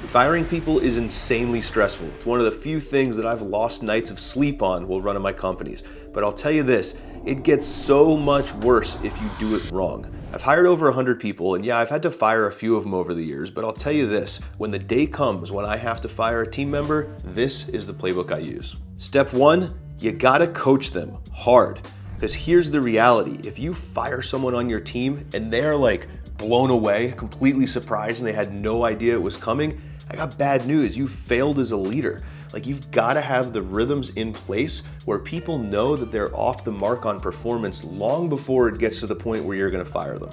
Firing people is insanely stressful. It's one of the few things that I've lost nights of sleep on while running my companies. But I'll tell you this, it gets so much worse if you do it wrong. I've hired over 100 people, and yeah, I've had to fire a few of them over the years, but I'll tell you this, when the day comes when I have to fire a team member, this is the playbook I use. Step one, you gotta coach them hard. Because here's the reality, if you fire someone on your team and they're like blown away, completely surprised, and they had no idea it was coming, I got bad news, you failed as a leader. Like, you've gotta have the rhythms in place where people know that they're off the mark on performance long before it gets to the point where you're gonna fire them.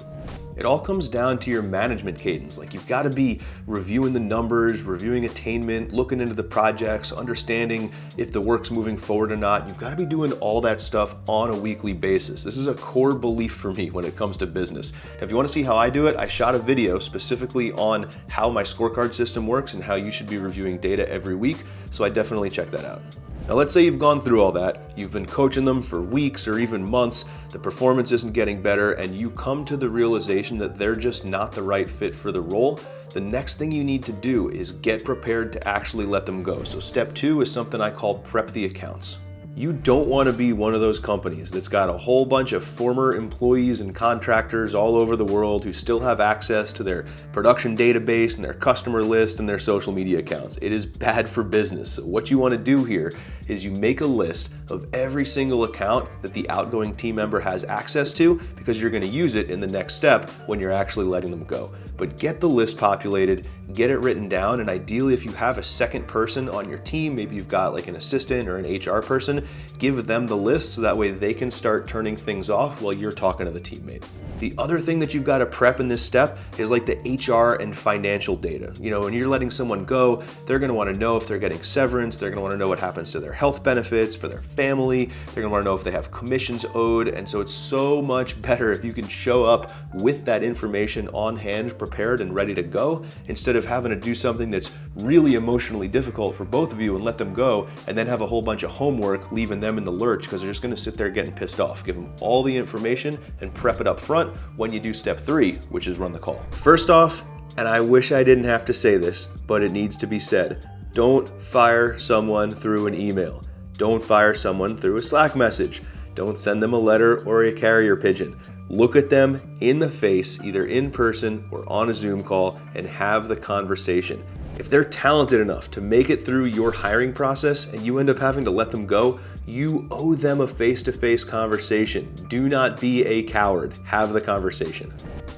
It all comes down to your management cadence. Like, you've got to be reviewing the numbers, reviewing attainment, looking into the projects, understanding if the work's moving forward or not. You've got to be doing all that stuff on a weekly basis. This is a core belief for me when it comes to business. Now, if you want to see how I do it, I shot a video specifically on how my scorecard system works and how you should be reviewing data every week, so I definitely check that out. Now, let's say you've gone through all that, you've been coaching them for weeks or even months, the performance isn't getting better, and you come to the realization that they're just not the right fit for the role. The next thing you need to do is get prepared to actually let them go. So step two is something I call prep the accounts. You don't want to be one of those companies that's got a whole bunch of former employees and contractors all over the world who still have access to their production database and their customer list and their social media accounts. It is bad for business. So what you want to do here is you make a list of every single account that the outgoing team member has access to, because you're going to use it in the next step when you're actually letting them go. But get the list populated, get it written down, and ideally if you have a second person on your team, maybe you've got like an assistant or an HR person, give them the list so that way they can start turning things off while you're talking to the teammate. The other thing that you've got to prep in this step is like the HR and financial data. You know, when you're letting someone go, they're going to want to know if they're getting severance, they're going to want to know what happens to their health benefits, for their family, they're going to want to know if they have commissions owed, and so it's so much better if you can show up with that information on hand, prepared and ready to go, instead of having to do something that's really emotionally difficult for both of you and let them go, and then have a whole bunch of homework leaving them in the lurch because they're just going to sit there getting pissed off. Give them all the information and prep it up front when you do step three, which is run the call. First off, and I wish I didn't have to say this, but it needs to be said, don't fire someone through an email. Don't fire someone through a Slack message. Don't send them a letter or a carrier pigeon. Look at them in the face, either in person or on a Zoom call, and have the conversation. If they're talented enough to make it through your hiring process and you end up having to let them go, you owe them a face-to-face conversation. Do not be a coward. Have the conversation.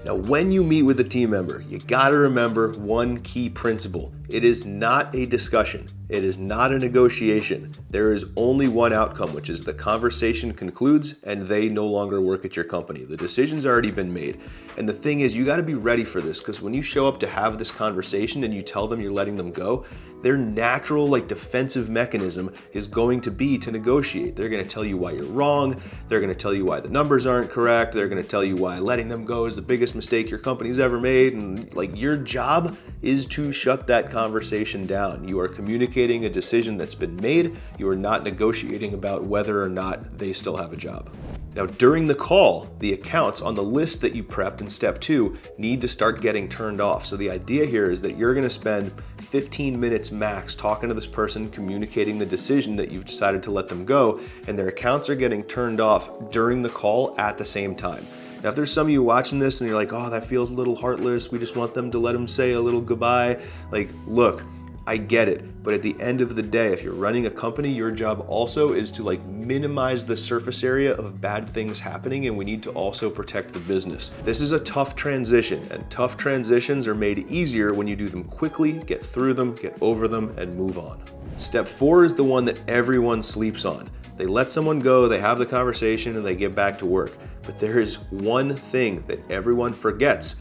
Now, when you meet with a team member, you gotta remember one key principle. It is not a discussion. It is not a negotiation. There is only one outcome, which is the conversation concludes and they no longer work at your company. The decision's already been made. And the thing is, you gotta be ready for this, because when you show up to have this conversation and you tell them you're letting them go, their natural defensive mechanism is going to be to negotiate. They're gonna tell you why you're wrong. They're gonna tell you why the numbers aren't correct. They're gonna tell you why letting them go is the biggest mistake your company's ever made. And your job is to shut that conversation down. You are communicating a decision that's been made. You are not negotiating about whether or not they still have a job. Now, during the call, the accounts on the list that you prepped in step two need to start getting turned off. So the idea here is that you're gonna spend 15 minutes max talking to this person, communicating the decision that you've decided to let them go, and their accounts are getting turned off during the call at the same time. Now, if there's some of you watching this and you're like, oh, that feels a little heartless, we just want them to let them say a little goodbye. Look, I get it, but at the end of the day, if you're running a company, your job also is to minimize the surface area of bad things happening, and we need to also protect the business. This is a tough transition, and tough transitions are made easier when you do them quickly, get through them, get over them, and move on. Step four is the one that everyone sleeps on. They let someone go, they have the conversation, and they get back to work. But there is one thing that everyone forgets.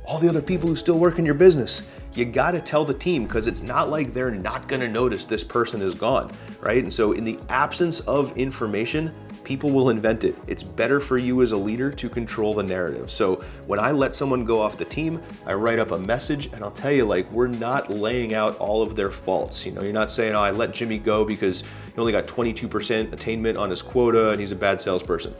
All the other people who still work in your business. You gotta tell the team, because it's not like they're not gonna notice this person is gone, right? And so in the absence of information, people will invent it. It's better for you as a leader to control the narrative. So when I let someone go off the team, I write up a message, and I'll tell you, we're not laying out all of their faults. You're not saying, oh, I let Jimmy go because he only got 22% attainment on his quota and he's a bad salesperson.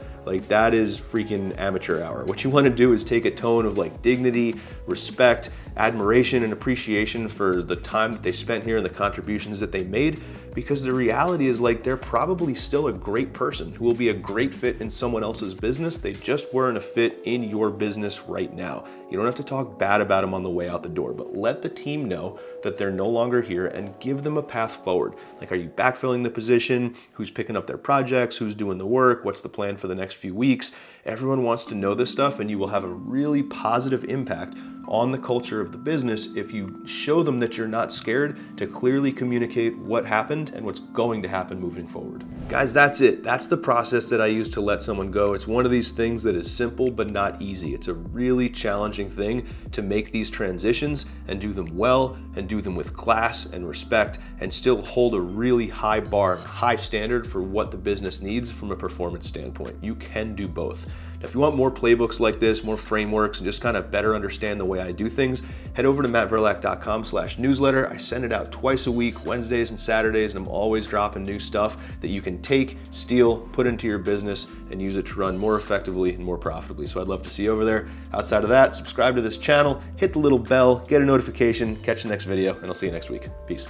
That is freaking amateur hour. What you want to do is take a tone of dignity, respect, admiration and appreciation for the time that they spent here and the contributions that they made, because the reality is, like, they're probably still a great person who will be a great fit in someone else's business. They just weren't a fit in your business right now. You don't have to talk bad about them on the way out the door, but let the team know that they're no longer here and give them a path forward. Like, are you backfilling the position? Who's picking up their projects? Who's doing the work? What's the plan for the next few weeks? Everyone wants to know this stuff, and you will have a really positive impact on the culture of the business if you show them that you're not scared to clearly communicate what happened and what's going to happen moving forward. Guys, that's it. That's the process that I use to let someone go. It's one of these things that is simple but not easy. It's a really challenging thing to make these transitions and do them well and do them with class and respect and still hold a really high bar, high standard for what the business needs from a performance standpoint. You can do both. Now, if you want more playbooks like this, more frameworks, and just kind of better understand the way I do things, head over to mattverlack.com/newsletter. I send it out twice a week, Wednesdays and Saturdays, and I'm always dropping new stuff that you can take, steal, put into your business, and use it to run more effectively and more profitably. So I'd love to see you over there. Outside of that, subscribe to this channel, hit the little bell, get a notification, catch the next video, and I'll see you next week. Peace.